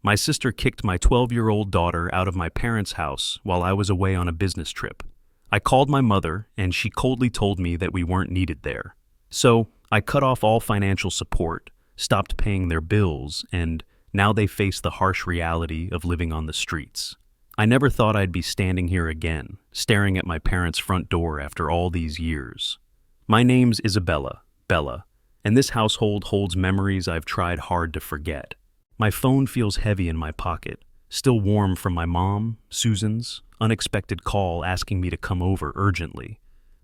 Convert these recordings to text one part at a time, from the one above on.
My sister kicked my 12-year-old daughter out of my parents' house while I was away on a business trip. I called my mother, and she coldly told me that we weren't needed there. So, I cut off all financial support, stopped paying their bills, and now they face the harsh reality of living on the streets. I never thought I'd be standing here again, staring at my parents' front door after all these years. My name's Isabella, Bella, and this household holds memories I've tried hard to forget. My phone feels heavy in my pocket, still warm from my mom, Susan's, unexpected call asking me to come over urgently.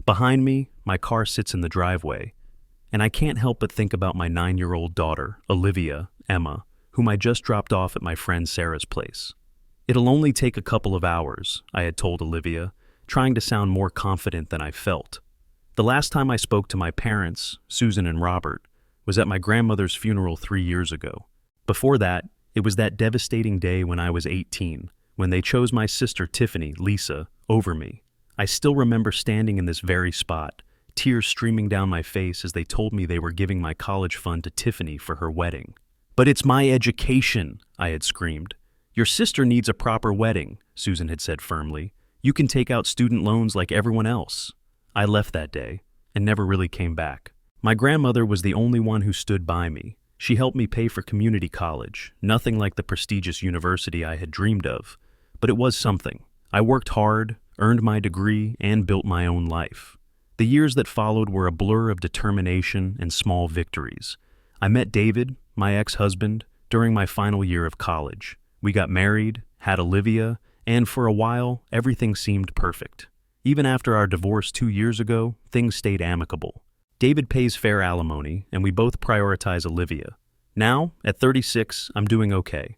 Behind me, my car sits in the driveway, and I can't help but think about my 9-year-old daughter, Olivia, Emma, whom I just dropped off at my friend Sarah's place. It'll only take a couple of hours, I had told Olivia, trying to sound more confident than I felt. The last time I spoke to my parents, Susan and Robert, was at my grandmother's funeral 3 years ago. Before that, it was that devastating day when I was 18, when they chose my sister Tiffany, Lisa, over me. I still remember standing in this very spot, tears streaming down my face as they told me they were giving my college fund to Tiffany for her wedding. "But it's my education," I had screamed. "Your sister needs a proper wedding," Susan had said firmly. "You can take out student loans like everyone else." I left that day and never really came back. My grandmother was the only one who stood by me. She helped me pay for community college, nothing like the prestigious university I had dreamed of, but it was something. I worked hard, earned my degree, and built my own life. The years that followed were a blur of determination and small victories. I met David, my ex-husband, during my final year of college. We got married, had Olivia, and for a while, everything seemed perfect. Even after our divorce 2 years ago, things stayed amicable. David pays fair alimony, and we both prioritize Olivia. Now, at 36, I'm doing okay.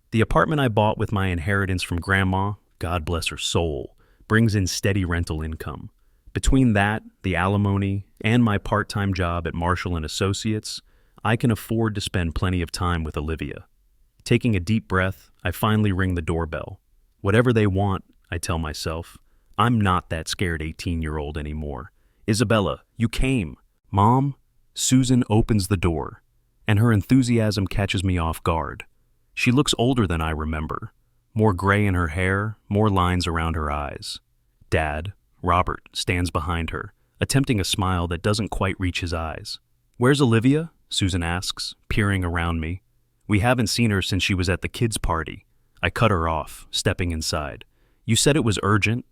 The apartment I bought with my inheritance from Grandma, God bless her soul, brings in steady rental income. Between that, the alimony, and my part-time job at Marshall & Associates, I can afford to spend plenty of time with Olivia. Taking a deep breath, I finally ring the doorbell. Whatever they want, I tell myself, I'm not that scared 18-year-old anymore. "Isabella, you came." "Mom?" Susan opens the door, and her enthusiasm catches me off guard. She looks older than I remember. More gray in her hair, more lines around her eyes. Dad, Robert, stands behind her, attempting a smile that doesn't quite reach his eyes. "Where's Olivia?" Susan asks, peering around me. "We haven't seen her since she was at the kids' party." I cut her off, stepping inside. "You said it was urgent?"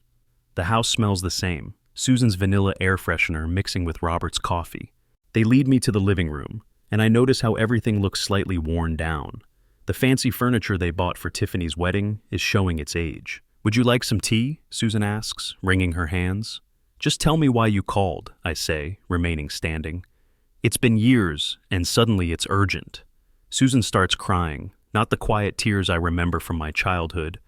The house smells the same, Susan's vanilla air freshener mixing with Robert's coffee. They lead me to the living room, and I notice how everything looks slightly worn down. The fancy furniture they bought for Tiffany's wedding is showing its age. "Would you like some tea?" Susan asks, wringing her hands. "Just tell me why you called," I say, remaining standing. "It's been years, and suddenly it's urgent." Susan starts crying, not the quiet tears I remember from my childhood,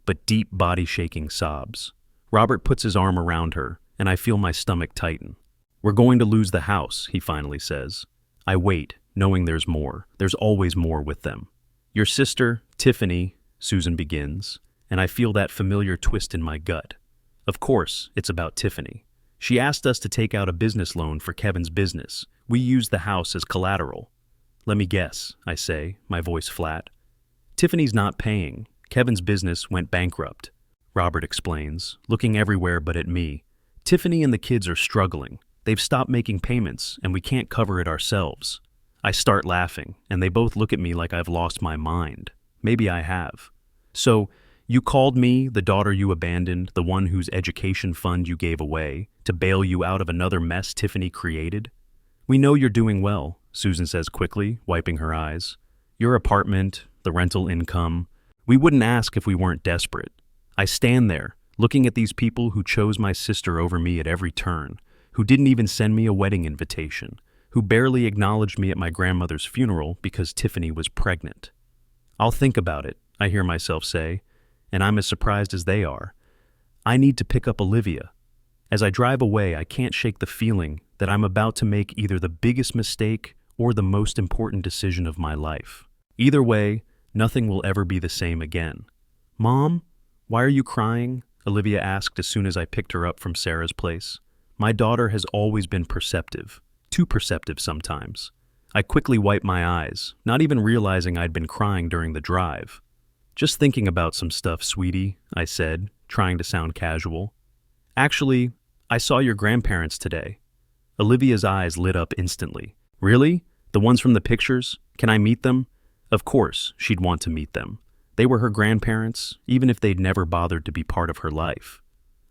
but deep body-shaking sobs. Robert puts his arm around her, and I feel my stomach tighten. "We're going to lose the house," he finally says. I wait, knowing there's more. There's always more with them. "Your sister, Tiffany," Susan begins, and I feel that familiar twist in my gut. Of course, it's about Tiffany. She asked us to take out a business loan for Kevin's business. We used the house as collateral. "Let me guess," I say, my voice flat. "Tiffany's not paying. Kevin's business went bankrupt." Robert explains, looking everywhere but at me. "Tiffany and the kids are struggling. They've stopped making payments, and we can't cover it ourselves." I start laughing, and they both look at me like I've lost my mind. Maybe I have. "So, you called me, the daughter you abandoned, the one whose education fund you gave away, to bail you out of another mess Tiffany created?" "We know you're doing well," Susan says quickly, wiping her eyes. "Your apartment, the rental income. We wouldn't ask if we weren't desperate." I stand there, looking at these people who chose my sister over me at every turn, who didn't even send me a wedding invitation, who barely acknowledged me at my grandmother's funeral because Tiffany was pregnant. "I'll think about it," I hear myself say, and I'm as surprised as they are. I need to pick up Olivia. As I drive away, I can't shake the feeling that I'm about to make either the biggest mistake or the most important decision of my life. Either way, nothing will ever be the same again. "Mom, why are you crying?" Olivia asked as soon as I picked her up from Sarah's place. My daughter has always been perceptive, too perceptive sometimes. I quickly wiped my eyes, not even realizing I'd been crying during the drive. Just thinking about some stuff, sweetie, I said, trying to sound casual. Actually, I saw your grandparents today. Olivia's eyes lit up instantly. Really? The ones from the pictures? Can I meet them? Of course, she'd want to meet them. They were her grandparents, even if they'd never bothered to be part of her life.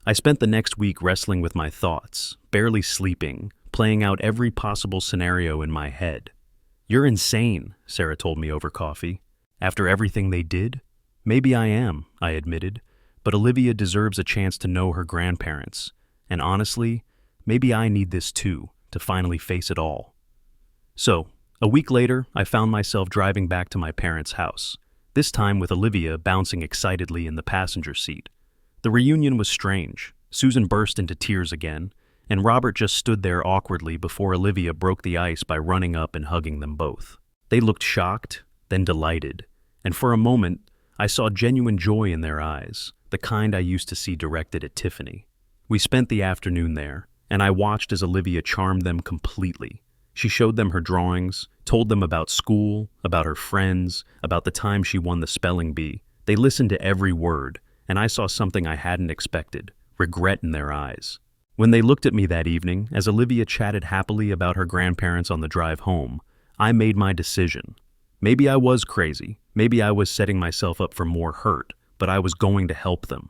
I spent the next week wrestling with my thoughts, barely sleeping, playing out every possible scenario in my head. You're insane, Sarah told me over coffee. After everything they did? Maybe I am, I admitted, but Olivia deserves a chance to know her grandparents. And honestly, maybe I need this too, to finally face it all. So, a week later, I found myself driving back to my parents' house, this time with Olivia bouncing excitedly in the passenger seat. The reunion was strange. Susan burst into tears again, and Robert just stood there awkwardly before Olivia broke the ice by running up and hugging them both. They looked shocked, then delighted, and for a moment, I saw genuine joy in their eyes, the kind I used to see directed at Tiffany. We spent the afternoon there, and I watched as Olivia charmed them completely. She showed them her drawings, told them about school, about her friends, about the time she won the spelling bee. They listened to every word, and I saw something I hadn't expected, regret in their eyes. When they looked at me that evening, as Olivia chatted happily about her grandparents on the drive home, I made my decision. Maybe I was crazy, maybe I was setting myself up for more hurt, but I was going to help them.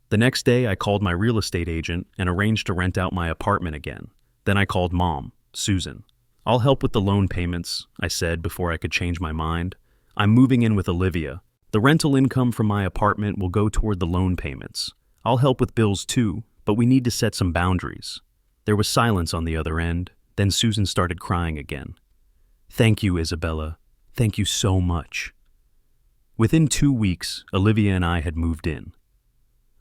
The next day, I called my real estate agent and arranged to rent out my apartment again. Then I called Mom, Susan. I'll help with the loan payments, I said before I could change my mind. I'm moving in with Olivia. The rental income from my apartment will go toward the loan payments. I'll help with bills too, but we need to set some boundaries. There was silence on the other end, then Susan started crying again. Thank you, Isabella. Thank you so much. Within 2 weeks, Olivia and I had moved in.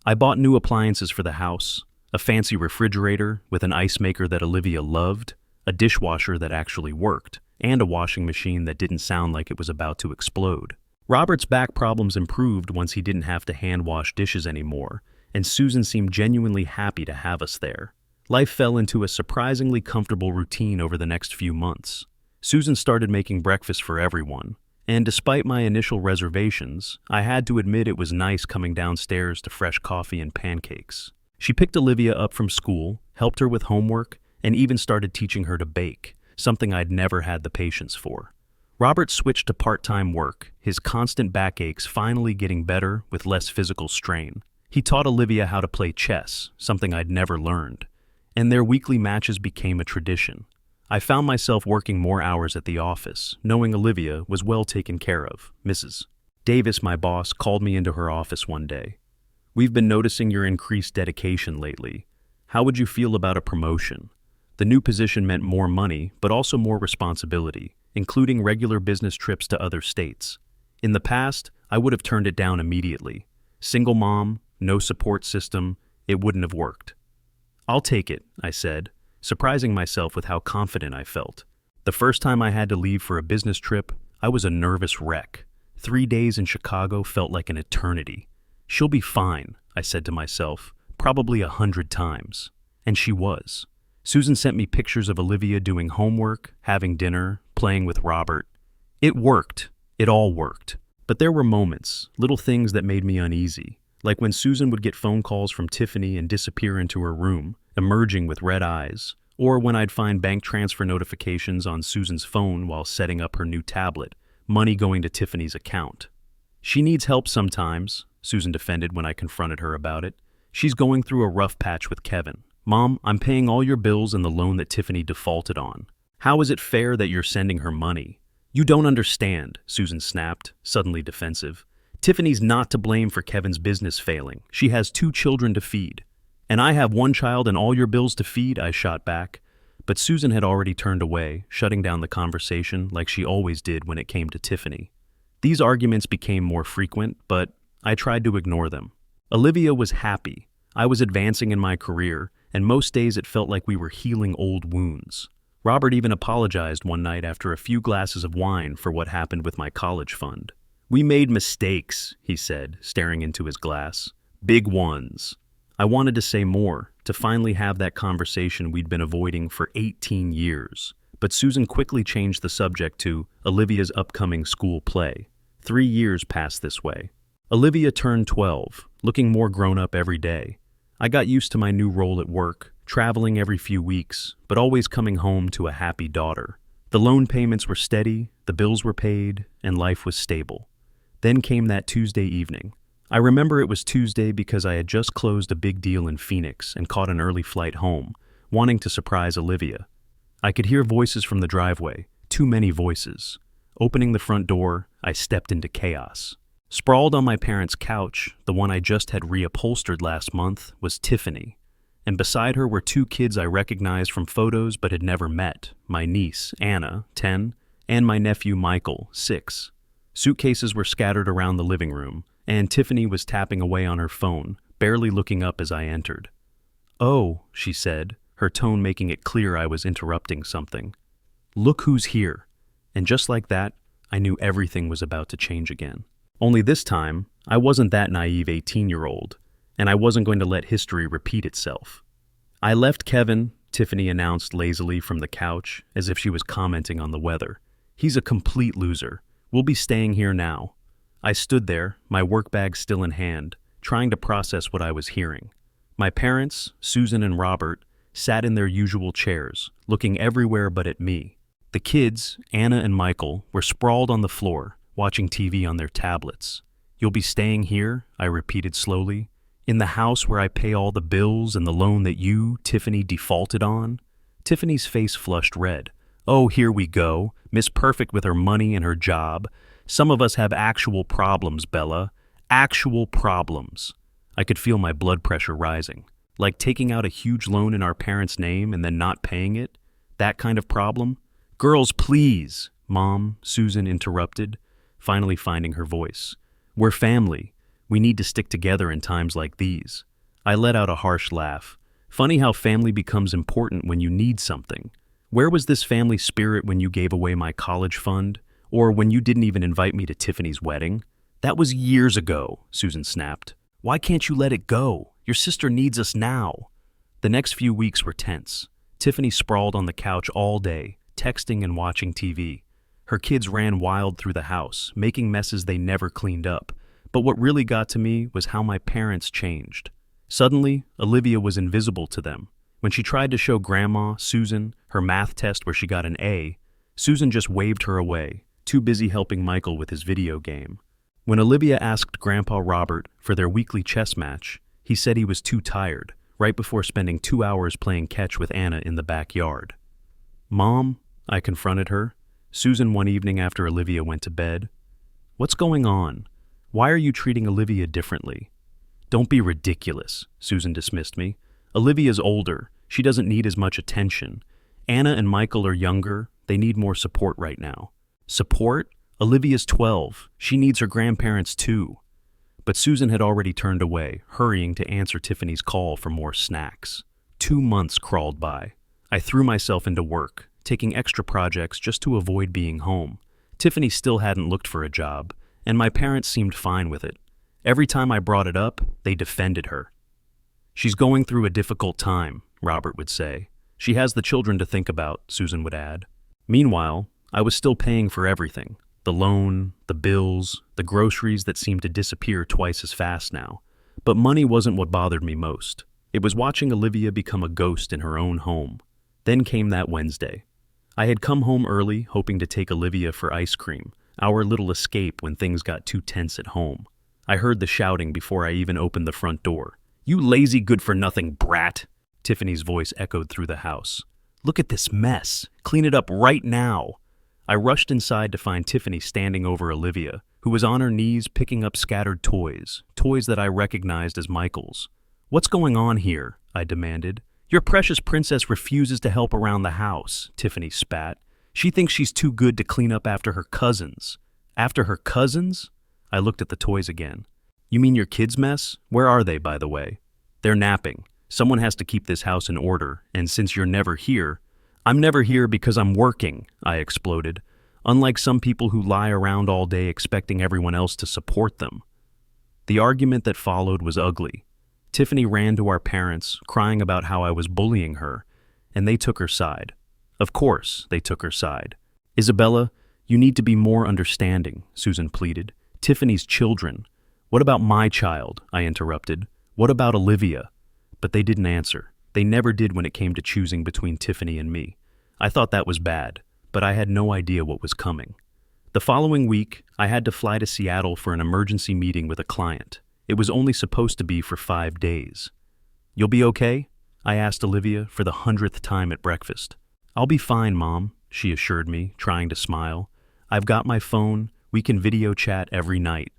I bought new appliances for the house, a fancy refrigerator with an ice maker that Olivia loved, a dishwasher that actually worked, and a washing machine that didn't sound like it was about to explode. Robert's back problems improved once he didn't have to hand-wash dishes anymore, and Susan seemed genuinely happy to have us there. Life fell into a surprisingly comfortable routine over the next few months. Susan started making breakfast for everyone, and despite my initial reservations, I had to admit it was nice coming downstairs to fresh coffee and pancakes. She picked Olivia up from school, helped her with homework, and even started teaching her to bake, something I'd never had the patience for. Robert switched to part-time work, his constant backaches finally getting better with less physical strain. He taught Olivia how to play chess, something I'd never learned, and their weekly matches became a tradition. I found myself working more hours at the office, knowing Olivia was well taken care of. Mrs. Davis, my boss, called me into her office one day. We've been noticing your increased dedication lately. How would you feel about a promotion? The new position meant more money, but also more responsibility, including regular business trips to other states. In the past, I would have turned it down immediately. Single mom, no support system, it wouldn't have worked. I'll take it, I said, surprising myself with how confident I felt. The first time I had to leave for a business trip, I was a nervous wreck. 3 days in Chicago felt like an eternity. She'll be fine, I said to myself, probably 100 times. And she was. Susan sent me pictures of Olivia doing homework, having dinner, playing with Robert. It worked. It all worked. But there were moments, little things that made me uneasy, like when Susan would get phone calls from Tiffany and disappear into her room, emerging with red eyes, or when I'd find bank transfer notifications on Susan's phone while setting up her new tablet, money going to Tiffany's account. She needs help sometimes, Susan defended when I confronted her about it. She's going through a rough patch with Kevin. Mom, I'm paying all your bills and the loan that Tiffany defaulted on. How is it fair that you're sending her money? You don't understand, Susan snapped, suddenly defensive. Tiffany's not to blame for Kevin's business failing. She has 2 children to feed. And I have 1 child and all your bills to feed, I shot back. But Susan had already turned away, shutting down the conversation like she always did when it came to Tiffany. These arguments became more frequent, but I tried to ignore them. Olivia was happy. I was advancing in my career, and most days it felt like we were healing old wounds. Robert even apologized one night after a few glasses of wine for what happened with my college fund. We made mistakes, he said, staring into his glass. Big ones. I wanted to say more, to finally have that conversation we'd been avoiding for 18 years. But Susan quickly changed the subject to Olivia's upcoming school play. 3 years passed this way. Olivia turned 12, looking more grown up every day. I got used to my new role at work, traveling every few weeks, but always coming home to a happy daughter. The loan payments were steady, the bills were paid, and life was stable. Then came that Tuesday evening. I remember it was Tuesday because I had just closed a big deal in Phoenix and caught an early flight home, wanting to surprise Olivia. I could hear voices from the driveway, too many voices. Opening the front door, I stepped into chaos. Sprawled on my parents' couch, the one I just had reupholstered last month, was Tiffany. And beside her were two kids I recognized from photos but had never met, my niece, Anna, 10, and my nephew, Michael, 6. Suitcases were scattered around the living room, and Tiffany was tapping away on her phone, barely looking up as I entered. "Oh," she said, her tone making it clear I was interrupting something. "Look who's here." And just like that, I knew everything was about to change again. Only this time, I wasn't that naive 18-year-old, and I wasn't going to let history repeat itself. "I left Kevin," Tiffany announced lazily from the couch, as if she was commenting on the weather. "He's a complete loser. We'll be staying here now." I stood there, my work bag still in hand, trying to process what I was hearing. My parents, Susan and Robert, sat in their usual chairs, looking everywhere but at me. The kids, Anna and Michael, were sprawled on the floor, watching TV on their tablets. "You'll be staying here," I repeated slowly, "in the house where I pay all the bills and the loan that you, Tiffany, defaulted on?" Tiffany's face flushed red. "Oh, here we go. Miss Perfect with her money and her job. Some of us have actual problems, Bella. Actual problems." I could feel my blood pressure rising. Like taking out a huge loan in our parents' name and then not paying it? That kind of problem? "Girls, please," Mom, Susan interrupted, finally finding her voice. "We're family. We need to stick together in times like these." I let out a harsh laugh. Funny how family becomes important when you need something. Where was this family spirit when you gave away my college fund? Or when you didn't even invite me to Tiffany's wedding? "That was years ago," Susan snapped. "Why can't you let it go? Your sister needs us now." The next few weeks were tense. Tiffany sprawled on the couch all day, texting and watching TV. Her kids ran wild through the house, making messes they never cleaned up. But what really got to me was how my parents changed. Suddenly, Olivia was invisible to them. When she tried to show Grandma, Susan, her math test where she got an A, Susan just waved her away, too busy helping Michael with his video game. When Olivia asked Grandpa Robert for their weekly chess match, he said he was too tired, right before spending 2 hours playing catch with Anna in the backyard. "Mom," I confronted her, Susan one evening after Olivia went to bed. "What's going on? Why are you treating Olivia differently?" "Don't be ridiculous," Susan dismissed me. "Olivia's older. She doesn't need as much attention. Anna and Michael are younger. They need more support right now." "Support? Olivia's 12. She needs her grandparents too." But Susan had already turned away, hurrying to answer Tiffany's call for more snacks. 2 months crawled by. I threw myself into work, taking extra projects just to avoid being home. Tiffany still hadn't looked for a job, and my parents seemed fine with it. Every time I brought it up, they defended her. "She's going through a difficult time," Robert would say. "She has the children to think about," Susan would add. Meanwhile, I was still paying for everything. The loan, the bills, the groceries that seemed to disappear twice as fast now. But money wasn't what bothered me most. It was watching Olivia become a ghost in her own home. Then came that Wednesday. I had come home early, hoping to take Olivia for ice cream, our little escape when things got too tense at home. I heard the shouting before I even opened the front door. "You lazy good-for-nothing brat!" Tiffany's voice echoed through the house. "Look at this mess. Clean it up right now." I rushed inside to find Tiffany standing over Olivia, who was on her knees picking up scattered toys that I recognized as Michael's. "What's going on here?" I demanded. "Your precious princess refuses to help around the house," Tiffany spat. "She thinks she's too good to clean up after her cousins." "After her cousins?" I looked at the toys again. "You mean your kids' mess? Where are they, by the way?" "They're napping. Someone has to keep this house in order, and since you're never here—" "I'm never here because I'm working," I exploded, unlike some people who lie around all day expecting everyone else to support them. The argument that followed was ugly. Tiffany ran to our parents, crying about how I was bullying her, and they took her side. Of course, they took her side. "Isabella, you need to be more understanding," Susan pleaded. "Tiffany's children. What about my child? I interrupted. What about Olivia? But they didn't answer. They never did when it came to choosing between Tiffany and me. I thought that was bad, but I had no idea what was coming. The following week, I had to fly to Seattle for an emergency meeting with a client. It was only supposed to be for 5 days. You'll be okay? I asked Olivia for the 100th time at breakfast. I'll be fine, Mom, she assured me, trying to smile. I've got my phone. We can video chat every night.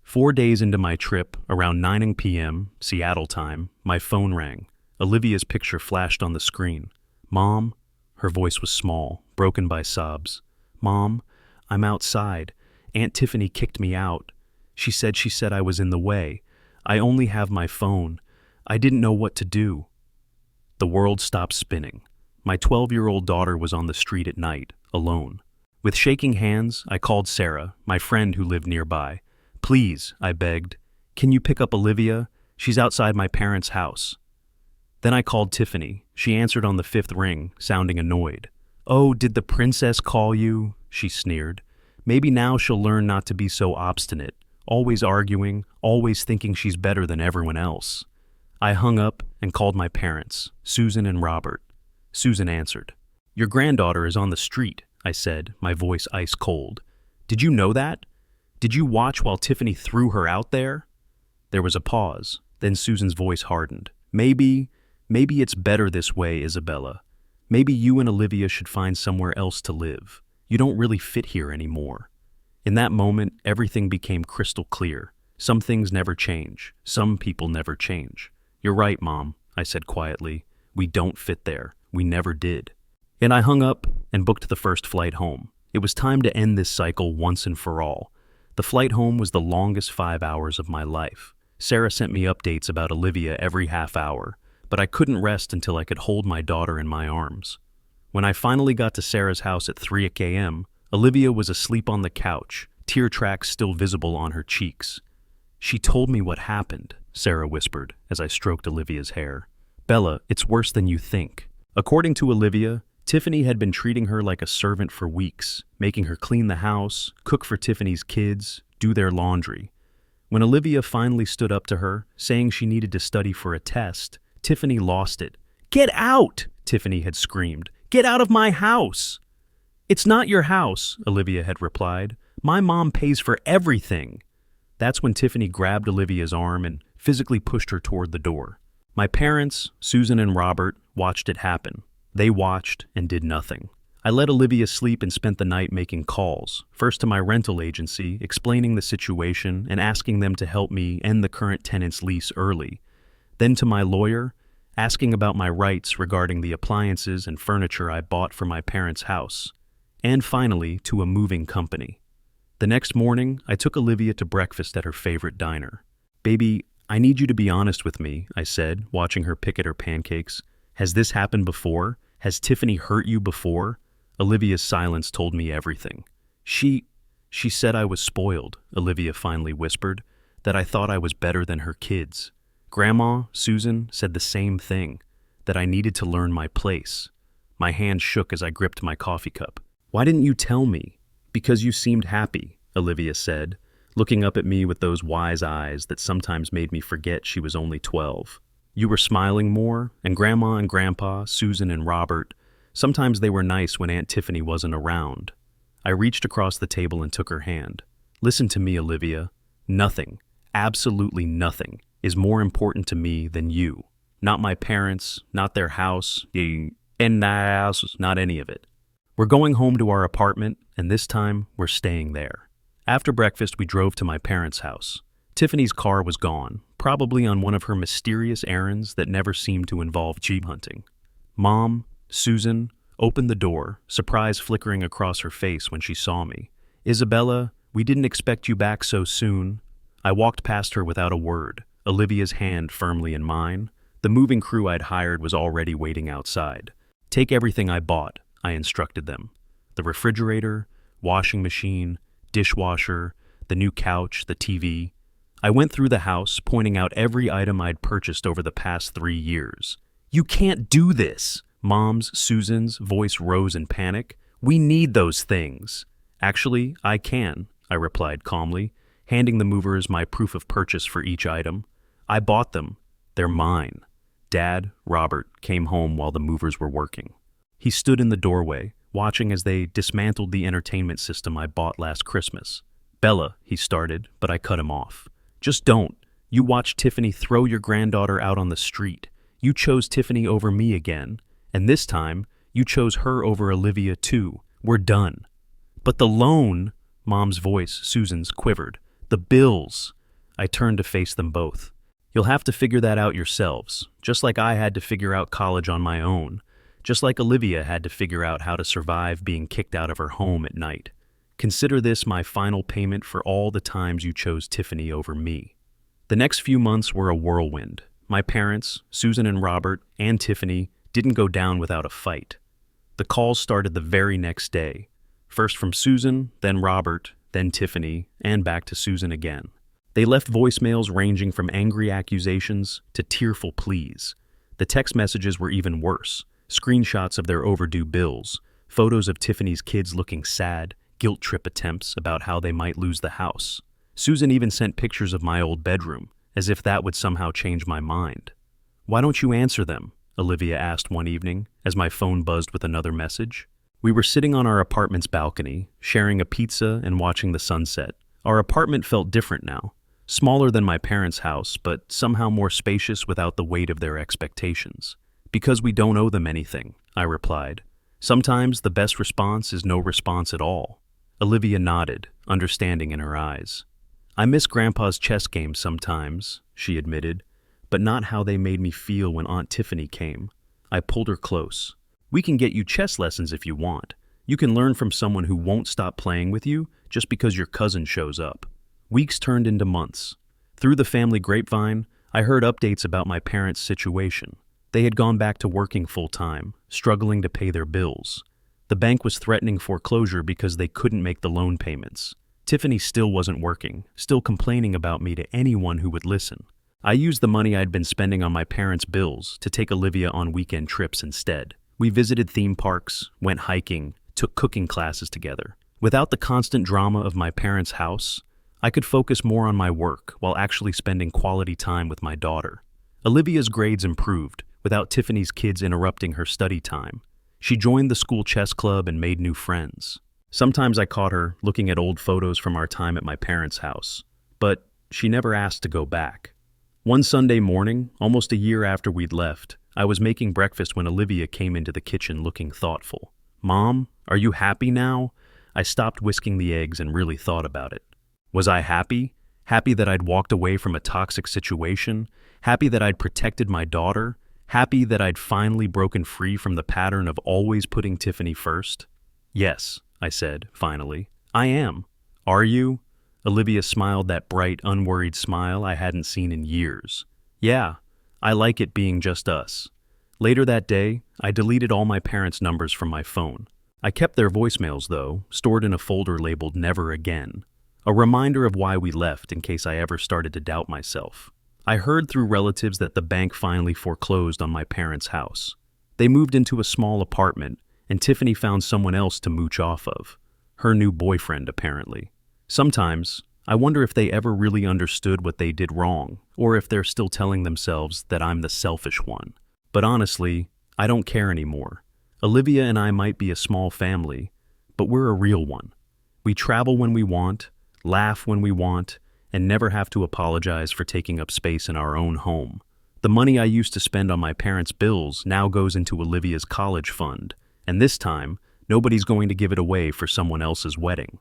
4 days into my trip, around 9 p.m., Seattle time, my phone rang. Olivia's picture flashed on the screen. Mom, her voice was small, broken by sobs. Mom, I'm outside. Aunt Tiffany kicked me out. She said I was in the way. I only have my phone. I didn't know what to do. The world stopped spinning. My 12-year-old daughter was on the street at night, alone. With shaking hands, I called Sarah, my friend who lived nearby. Please, I begged. Can you pick up Olivia? She's outside my parents' house. Then I called Tiffany. She answered on the 5th ring, sounding annoyed. Oh, did the princess call you? She sneered. Maybe now she'll learn not to be so obstinate, always arguing, always thinking she's better than everyone else. I hung up and called my parents, Susan and Robert. Susan answered. Your granddaughter is on the street, I said, my voice ice cold. Did you know that? Did you watch while Tiffany threw her out there? There was a pause. Then Susan's voice hardened. Maybe it's better this way, Isabella. Maybe you and Olivia should find somewhere else to live. You don't really fit here anymore. In that moment, everything became crystal clear. Some things never change. Some people never change. You're right, Mom, I said quietly. We don't fit there. We never did. And I hung up and booked the first flight home. It was time to end this cycle once and for all. The flight home was the longest 5 hours of my life. Sarah sent me updates about Olivia every half hour, but I couldn't rest until I could hold my daughter in my arms. When I finally got to Sarah's house at 3 a.m., Olivia was asleep on the couch, tear tracks still visible on her cheeks. She told me what happened, Sarah whispered as I stroked Olivia's hair. Bella, it's worse than you think. According to Olivia, Tiffany had been treating her like a servant for weeks, making her clean the house, cook for Tiffany's kids, do their laundry. When Olivia finally stood up to her, saying she needed to study for a test, Tiffany lost it. Get out! Tiffany had screamed. Get out of my house! It's not your house, Olivia had replied. My mom pays for everything. That's when Tiffany grabbed Olivia's arm and physically pushed her toward the door. My parents, Susan and Robert, watched it happen. They watched and did nothing. I let Olivia sleep and spent the night making calls, first to my rental agency, explaining the situation and asking them to help me end the current tenant's lease early. Then to my lawyer, asking about my rights regarding the appliances and furniture I bought for my parents' house. And finally, to a moving company. The next morning, I took Olivia to breakfast at her favorite diner. Baby, I need you to be honest with me, I said, watching her pick at her pancakes. Has this happened before? Has Tiffany hurt you before? Olivia's silence told me everything. She said I was spoiled, Olivia finally whispered, that I thought I was better than her kids. Grandma, Susan, said the same thing, that I needed to learn my place. My hand shook as I gripped my coffee cup. Why didn't you tell me? Because you seemed happy, Olivia said, looking up at me with those wise eyes that sometimes made me forget she was only 12. You were smiling more, and Grandma and Grandpa, Susan and Robert, sometimes they were nice when Aunt Tiffany wasn't around. I reached across the table and took her hand. Listen to me, Olivia. Nothing, absolutely nothing, is more important to me than you. Not my parents, not their house, not any of it. We're going home to our apartment, and this time we're staying there. After breakfast, we drove to my parents' house. Tiffany's car was gone, probably on one of her mysterious errands that never seemed to involve jeep hunting. Mom, Susan, opened the door, surprise flickering across her face when she saw me. Isabella, we didn't expect you back so soon. I walked past her without a word, Olivia's hand firmly in mine. The moving crew I'd hired was already waiting outside. Take everything I bought, I instructed them. The refrigerator, washing machine, dishwasher, the new couch, the TV. I went through the house, pointing out every item I'd purchased over the past 3 years. You can't do this! Susan's voice rose in panic. We need those things. Actually, I can, I replied calmly. handing the movers my proof of purchase for each item. I bought them. They're mine. Dad, Robert, came home while the movers were working. He stood in the doorway, watching as they dismantled the entertainment system I bought last Christmas. Bella, he started, but I cut him off. Just don't. You watched Tiffany throw your granddaughter out on the street. You chose Tiffany over me again. And this time, you chose her over Olivia too. We're done. But the loan, Mom's voice, Susan's, quivered. The bills. I turned to face them both. You'll have to figure that out yourselves, just like I had to figure out college on my own, just like Olivia had to figure out how to survive being kicked out of her home at night. Consider this my final payment for all the times you chose Tiffany over me. The next few months were a whirlwind. My parents, Susan and Robert, and Tiffany didn't go down without a fight. The calls started the very next day, first from Susan, then Robert, then Tiffany, and back to Susan again. They left voicemails ranging from angry accusations to tearful pleas. The text messages were even worse. Screenshots of their overdue bills, photos of Tiffany's kids looking sad, guilt trip attempts about how they might lose the house. Susan even sent pictures of my old bedroom, as if that would somehow change my mind. "Why don't you answer them?" Olivia asked one evening, as my phone buzzed with another message. We were sitting on our apartment's balcony, sharing a pizza and watching the sunset. Our apartment felt different now. Smaller than my parents' house, but somehow more spacious without the weight of their expectations. "Because we don't owe them anything," I replied. "Sometimes the best response is no response at all." Olivia nodded, understanding in her eyes. "I miss Grandpa's chess games sometimes," she admitted, "but not how they made me feel when Aunt Tiffany came." I pulled her close. "We can get you chess lessons if you want. You can learn from someone who won't stop playing with you just because your cousin shows up." Weeks turned into months. Through the family grapevine, I heard updates about my parents' situation. They had gone back to working full-time, struggling to pay their bills. The bank was threatening foreclosure because they couldn't make the loan payments. Tiffany still wasn't working, still complaining about me to anyone who would listen. I used the money I'd been spending on my parents' bills to take Olivia on weekend trips instead. We visited theme parks, went hiking, took cooking classes together. Without the constant drama of my parents' house, I could focus more on my work while actually spending quality time with my daughter. Olivia's grades improved, without Tiffany's kids interrupting her study time. She joined the school chess club and made new friends. Sometimes I caught her looking at old photos from our time at my parents' house, but she never asked to go back. One Sunday morning, almost a year after we'd left, I was making breakfast when Olivia came into the kitchen looking thoughtful. "Mom, are you happy now?" I stopped whisking the eggs and really thought about it. Was I happy? Happy that I'd walked away from a toxic situation? Happy that I'd protected my daughter? Happy that I'd finally broken free from the pattern of always putting Tiffany first? "Yes," I said, finally. "I am." "Are you?" Olivia smiled that bright, unworried smile I hadn't seen in years. "Yeah, I like it being just us." Later that day, I deleted all my parents' numbers from my phone. I kept their voicemails, though, stored in a folder labeled "Never Again." A reminder of why we left in case I ever started to doubt myself. I heard through relatives that the bank finally foreclosed on my parents' house. They moved into a small apartment, and Tiffany found someone else to mooch off of. Her new boyfriend, apparently. Sometimes, I wonder if they ever really understood what they did wrong, or if they're still telling themselves that I'm the selfish one. But honestly, I don't care anymore. Olivia and I might be a small family, but we're a real one. We travel when we want, laugh when we want, and never have to apologize for taking up space in our own home. The money I used to spend on my parents' bills now goes into Olivia's college fund, and this time, nobody's going to give it away for someone else's wedding.